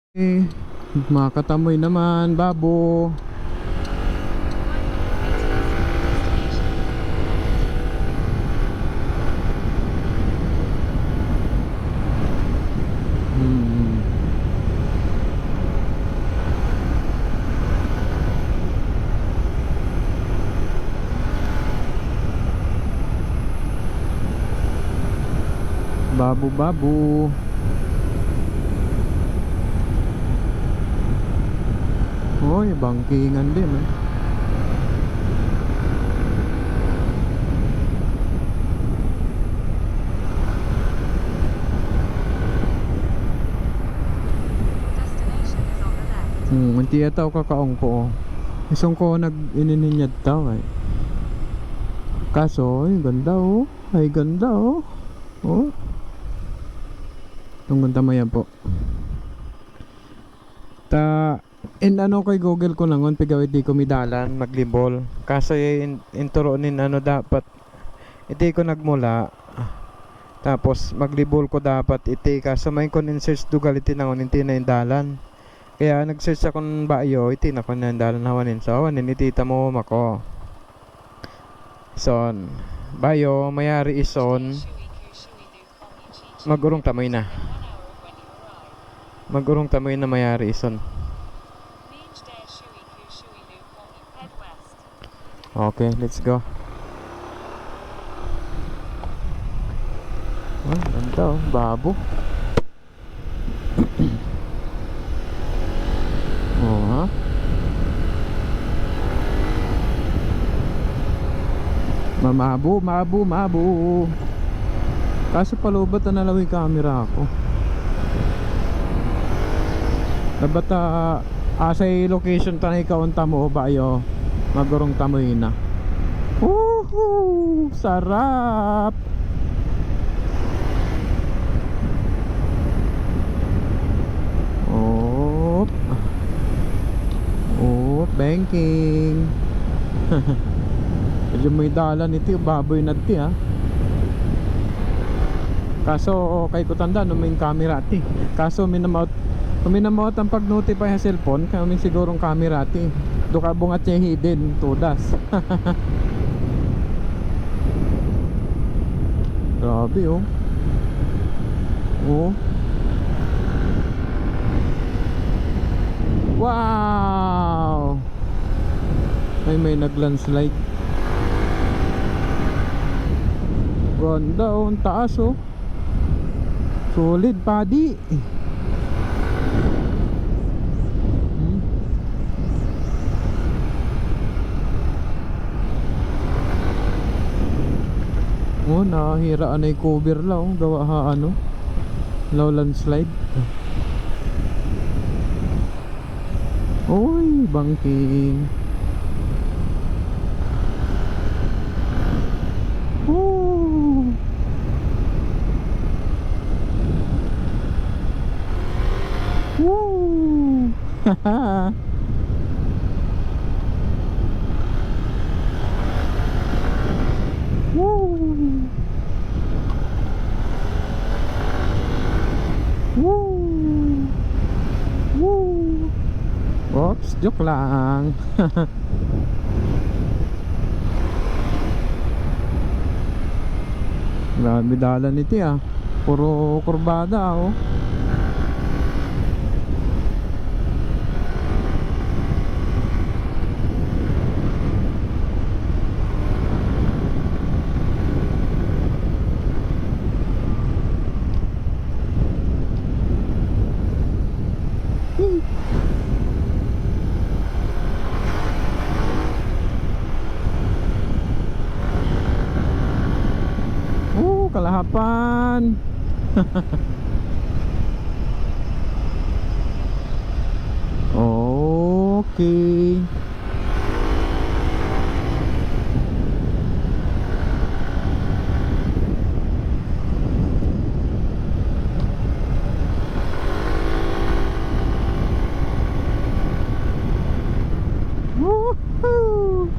Makatamoy naman, babo. Hmm. Babu-babu. Hoy, bangkingan din eh. Hindi ata kakaong ko. Isang ko nag-inininyad tao eh. Kaso, ay ganda oh. Ay ganda oh. Oh. Tungkol tama yan po. Ano kay Google ko nangon pigawid di ko midalan maglibol. Kaso inturonin ano dapat iti ko nagmula. Tapos maglibol ko dapat iti kaso may kon in-search dugal iti nangon iti na indalan. Kaya nag-search ako ng bayo iti na kon indalan hawanin so hawanin iti tamo mako. Son bayo mayari ison magurong tamoy na. Magurong tamoy na mayari ison. Okay, let's go. Ah, ganda oh, babo. Oh, ha? Mabu. Kaso palubat na nalaw yung camera ko. Nabata asay location tanay kaunta mo ba yo? Magurong tamoy na. Woohoo! Sarap! Oh, banking. Medyo may dalan ito, baboy na ito ha. Kaso kay kutanda no may camera ati. Kaso minamot ang pag-notify sa cellphone kami sigurong camera ati. Duka bungat niya hidden tudas. Grabe oh. Oh. Wow! May naglandslide. Ganda oh, ang taas oh. Solid padi. Oh, nahiraan ay cover lang gawa ha ano. Low landslide. Oy, banking. Oh. Woo. Haha. Woo. Woo. Woo. Oops, joke lang. Grabe dalan ito ah. Puro kurbada oh. Kalahapan. Okay. Woohoo!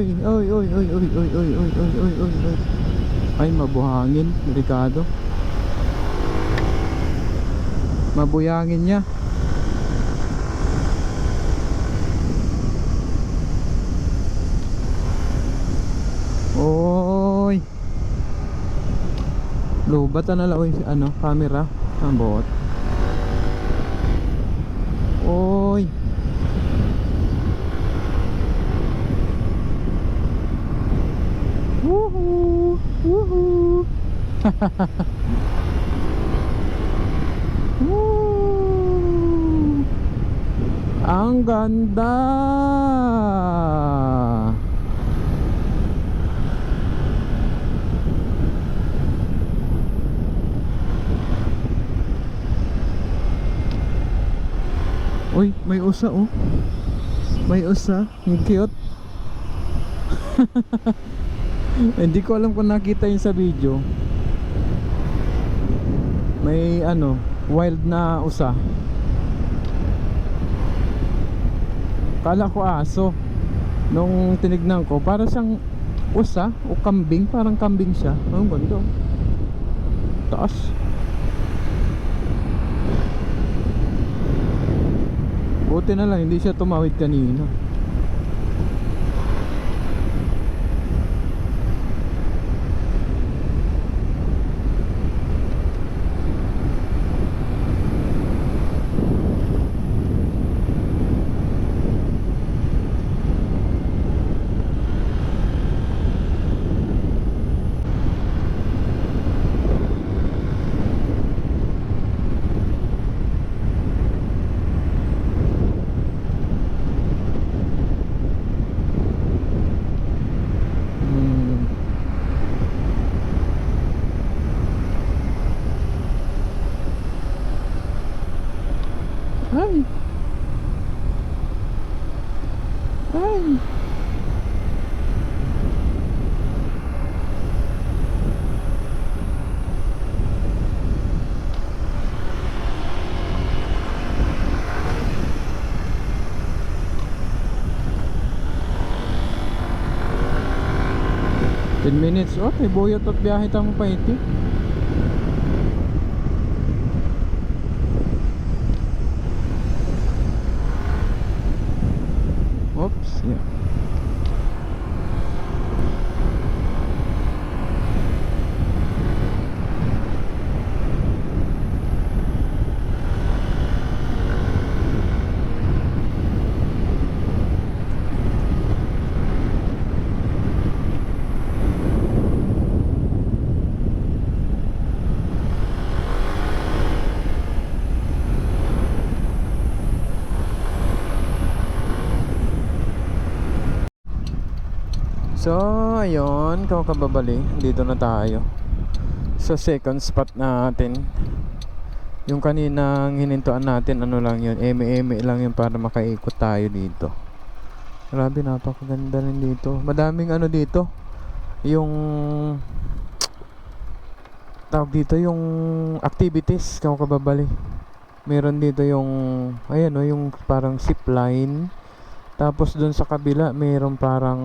Oy, oy, oy, oy, oy, oy, oy, oy, oy, oy, oy, oy. Ay, mabuhangin, Ricardo. Mabuyangin niya. Oy. Lubatan na lang oy, ano, camera. Ang bot. Oy. Woohoo! Woohoo! Woo! Ang ganda! Uy, may usa oh. May usa, ang cute. Hindi ko alam kung nakita yun sa video. May ano, wild na usa. Kala ko aso. Nung tinignan ko, para siyang usa o kambing, parang kambing siya. Ang ganda. Taas. Buti na lang hindi siya tumawid kanina. Ay. Ay. Ten minutes. Oh, may buyot at biyahe tamo pa iti. Oops, yeah. So, ayun, kababali, dito na tayo sa second spot natin. Yung kaninang hinintuan natin, ano lang yun, eme-eme lang yun para makaikot tayo dito. Grabe, napakaganda rin dito. Madaming ano dito, yung tawag dito, yung activities, kababali. Meron dito yung, ayan o, yung parang zip line. Tapos dun sa kabila, meron parang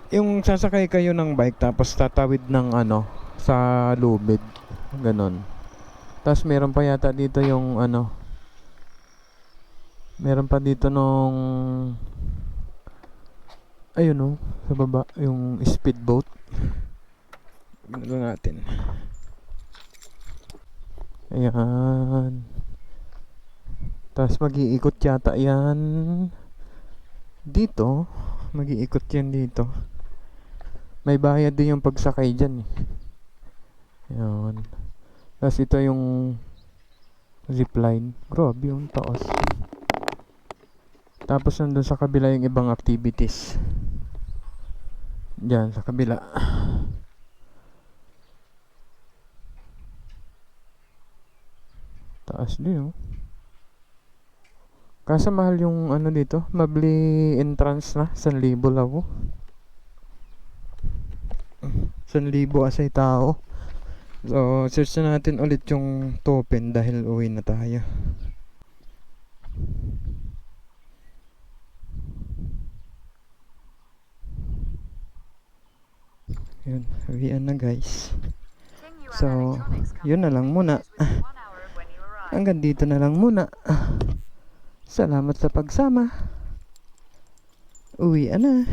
yung sasakay kayo ng bike tapos tatawid ng ano sa lubid, ganon. Tapos meron pa yata dito yung ano, meron pa dito nung ayun oh, sa baba yung speedboat. Gano'n natin. Ayan. Tapos mag-iikot yata yan dito. Mag-iikot yan dito. May bayad din yung pagsakay dyan eh. Ayan. Tapos ito yung zipline. Grabe yung taas. Tapos nandun sa kabila yung ibang activities. Diyan sa kabila. Taas din oh. Kaso mahal yung ano dito. Mabli entrance na. 1,000 lang oh. 1,000 asay tao. So, search na natin ulit yung token dahil uwi na tayo. Yun, uwian na guys. So, yun na lang muna. Hanggang dito na lang muna. Salamat sa pagsama. Uwian na.